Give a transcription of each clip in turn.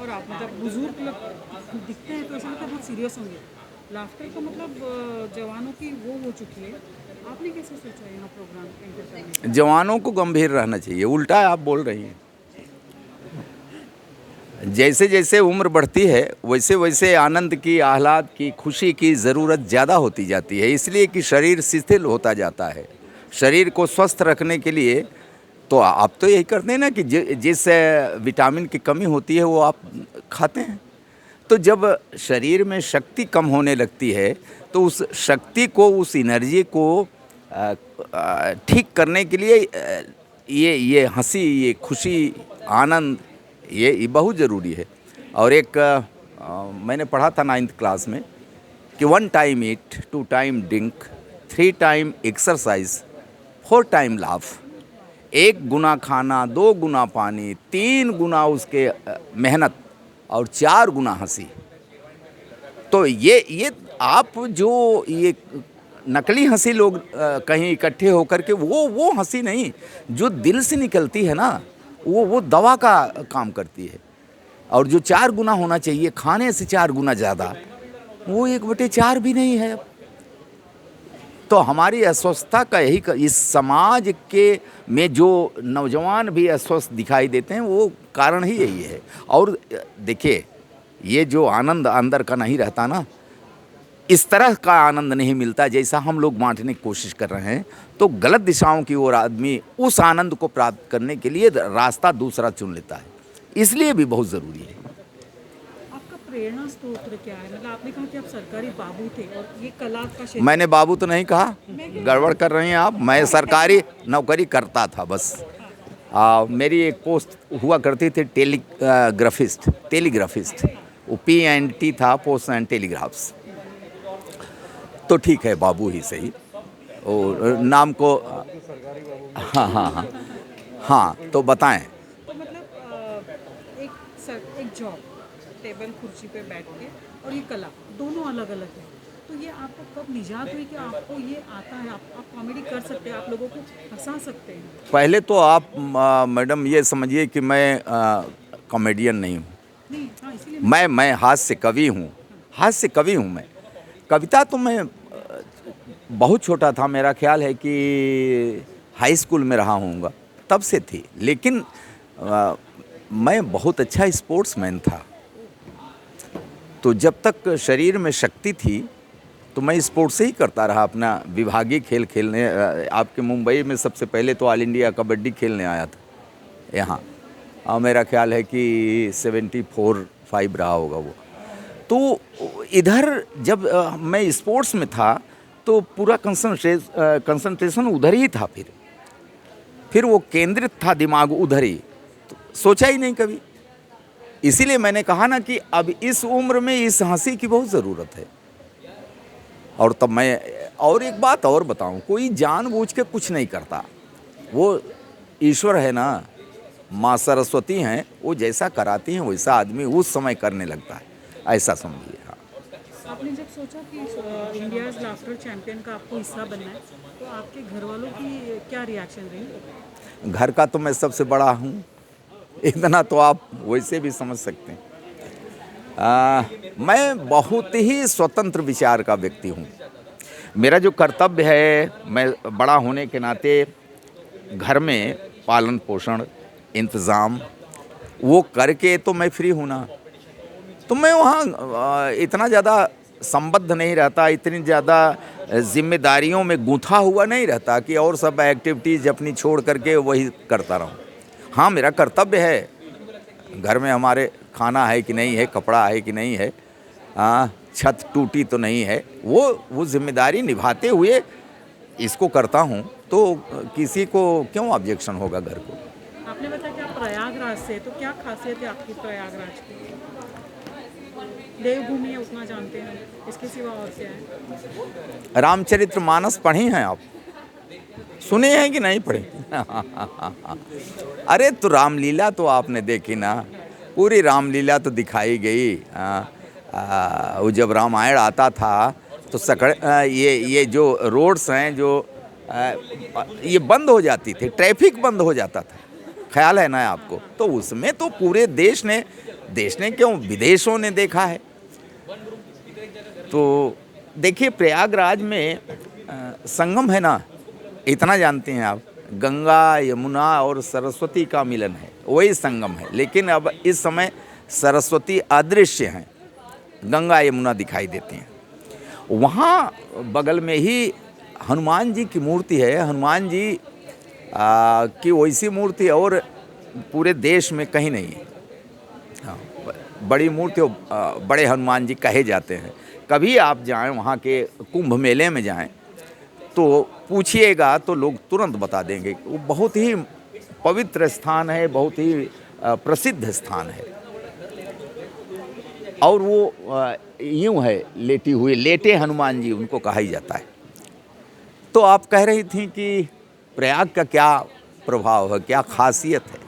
और आप मतलब बुजुर्ग लोग दिखते हैं तो ऐसा लगता है बहुत सीरियस होंगे। लाफ्टर का मतलब जवानों की वो हो चुकी है। आपने कैसे सोचा यहाँ प्रोग्राम एंटर करने का? जवानों को गंभीर रहना चाहिए, उल्टा आप बोल रही हैं। जैसे जैसे उम्र बढ़ती है वैसे वैसे आनंद की, आह्लाद की, खुशी की ज़रूरत ज़्यादा होती जाती है, इसलिए कि शरीर शिथिल होता जाता है। शरीर को स्वस्थ रखने के लिए तो आप तो यही करते हैं ना कि जिस विटामिन की कमी होती है वो आप खाते हैं। तो जब शरीर में शक्ति कम होने लगती है तो उस शक्ति को, उस एनर्जी को ठीक करने के लिए ये हंसी, ये खुशी, आनंद, ये बहुत ज़रूरी है। और एक मैंने पढ़ा था 9th क्लास में कि 1 टाइम ईट, 2 time drink, 3 time exercise, 4 time laugh. 1 गुना खाना, 2 गुना पानी, 3 गुना उसके मेहनत और 4 गुना हंसी। तो ये आप जो ये नकली हंसी लोग कहीं इकट्ठे होकर के, वो हंसी नहीं जो दिल से निकलती है ना, वो दवा का काम करती है। और जो 4 गुना होना चाहिए, खाने से 4 गुना ज़्यादा, वो 1/4 भी नहीं है। तो हमारी अस्वस्थता का इस समाज के में जो नौजवान भी अस्वस्थ दिखाई देते हैं वो कारण ही यही है। और देखिए, ये जो आनंद अंदर का नहीं रहता ना, इस तरह का आनंद नहीं मिलता जैसा हम लोग बांटने की कोशिश कर रहे हैं, तो गलत दिशाओं की ओर आदमी उस आनंद को प्राप्त करने के लिए रास्ता दूसरा चुन लेता है। इसलिए भी बहुत ज़रूरी है। आपका प्रेरणा स्रोत क्या है? मतलब आपने कहा कि आप सरकारी बाबू थे और ये कला का क्षेत्र। मैंने बाबू तो नहीं कहा, गड़बड़ कर रही हैं आप। मैं सरकारी नौकरी करता था बस। मेरी एक पोस्ट हुआ करती थी टेलीग्राफिस्ट। वो PNT था, पोस्ट एंड टेलीग्राफ्स। तो ठीक है, बाबू ही सही। और नाम को हाँ हाँ हाँ हाँ, तो बताएं। तो मतलब एक जॉब, टेबल कुर्सी पे बैठ के, और ये कला दोनों अलग अलग है। तो ये आपको कब निजात हुई कि आपको ये आता है, आप कॉमेडी कर सकते हैं, आप लोगों को हंसा सकते हैं? पहले तो आप मैडम ये समझिए कि मैं कॉमेडियन नहीं हूँ। नहीं, हाँ, इसीलिए मैं हास्य कवि हूँ। हास्य कवि हूँ मैं। कविता तो मैं बहुत छोटा था, मेरा ख्याल है कि हाई स्कूल में रहा हूँगा, तब से थी। लेकिन मैं बहुत अच्छा स्पोर्ट्समैन था। तो जब तक शरीर में शक्ति थी तो मैं स्पोर्ट्स से ही करता रहा अपना। विभागीय खेल खेलने आपके मुंबई में सबसे पहले तो ऑल इंडिया कबड्डी खेलने आया था यहाँ। मेरा ख्याल है कि 74-5 रहा होगा वो। तो इधर जब मैं स्पोर्ट्स में था तो पूरा कंसंट्रेशन उधर ही था। फिर वो केंद्रित था दिमाग उधर ही, तो सोचा ही नहीं कभी। इसीलिए मैंने कहा ना कि अब इस उम्र में इस हंसी की बहुत ज़रूरत है। और तब मैं और एक बात और बताऊं, कोई जानबूझ के कुछ नहीं करता। वो ईश्वर है ना, माँ सरस्वती हैं, वो जैसा कराती हैं वैसा आदमी उस समय करने लगता है, ऐसा समझिए। हाँ, आपने जब सोचा कि इंडियाज़ लाफ्टर चैंपियन का आपको हिस्सा बनना है, तो आपके घर वालों की क्या रिएक्शन रही? घर का तो मैं सबसे बड़ा हूँ, इतना तो आप वैसे भी समझ सकते हैं। मैं बहुत ही स्वतंत्र विचार का व्यक्ति हूँ। मेरा जो कर्तव्य है, मैं बड़ा होने के नाते घर में पालन पोषण इंतज़ाम वो करके तो मैं फ्री हूँ ना। तो मैं वहाँ इतना ज़्यादा संबद्ध नहीं रहता, इतनी ज़्यादा जिम्मेदारियों में गूंथा हुआ नहीं रहता कि और सब एक्टिविटीज़ अपनी छोड़ करके वही करता रहूँ। हाँ, मेरा कर्तव्य है, घर में हमारे खाना है कि नहीं है, कपड़ा है कि नहीं है, छत टूटी तो नहीं है, वो जिम्मेदारी निभाते हुए इसको करता हूँ। तो किसी को क्यों ऑब्जेक्शन होगा घर को। आपने बताया कि आप प्रयागराज से, तो क्या खासियत है आपकी प्रयागराज की? देवभूमि है उतना जानते हैं, इसके सिवा और क्या है? रामचरितमानस पढ़ी हैं आप? सुने हैं कि नहीं पढ़े? अरे तो रामलीला तो आपने देखी ना, पूरी रामलीला तो दिखाई गई। वो जब रामायण आता था तो ये जो रोड्स हैं जो ये बंद हो जाती थी, ट्रैफिक बंद हो जाता था, ख्याल है ना आपको? तो उसमें तो पूरे देश ने देश ने क्यों, विदेशों ने देखा है। तो देखिए प्रयागराज में संगम है ना, इतना जानते हैं आप, गंगा यमुना और सरस्वती का मिलन है, वही संगम है। लेकिन अब इस समय सरस्वती अदृश्य हैं, गंगा यमुना दिखाई देती हैं। वहाँ बगल में ही हनुमान जी की मूर्ति है। हनुमान जी की वैसी मूर्ति और पूरे देश में कहीं नहीं है। हाँ, बड़ी मूर्ति, बड़े हनुमान जी कहे जाते हैं। कभी आप जाएं वहाँ के कुंभ मेले में जाएं तो पूछिएगा तो लोग तुरंत बता देंगे। वो बहुत ही पवित्र स्थान है, बहुत ही प्रसिद्ध स्थान है। और वो यूँ है लेटी हुई, लेटे हनुमान जी उनको कहा ही जाता है। तो आप कह रही थी कि प्रयाग का क्या प्रभाव है, क्या खासियत है।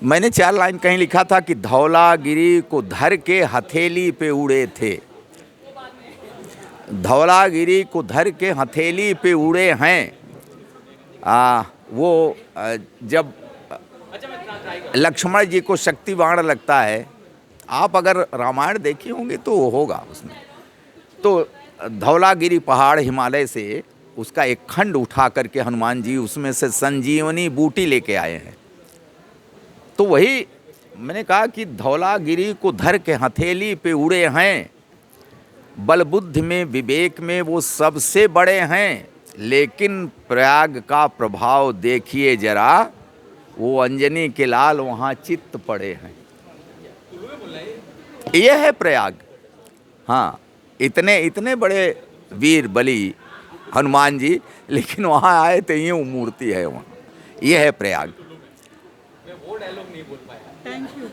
मैंने 4 लाइन कहीं लिखा था कि धौलागिरी को धर के हथेली पे उड़े थे। धौलागिरी को धर के हथेली पे उड़े हैं। वो जब लक्ष्मण जी को शक्ति बाण लगता है, आप अगर रामायण देखे होंगे तो वो होगा उसमें। तो धौलागिरी पहाड़ हिमालय से उसका एक खंड उठा करके हनुमान जी उसमें से संजीवनी बूटी लेके आए हैं। तो वही मैंने कहा कि धौलागिरी को धर के हथेली पे उड़े हैं, बल बुद्धि में विवेक में वो सबसे बड़े हैं। लेकिन प्रयाग का प्रभाव देखिए जरा, वो अंजनी के लाल वहाँ चित्त पड़े हैं। ये है प्रयाग। हाँ, इतने बड़े वीर बली हनुमान जी, लेकिन वहाँ आए तो यूँ मूर्ति है वहाँ। ये है प्रयाग। Thank you.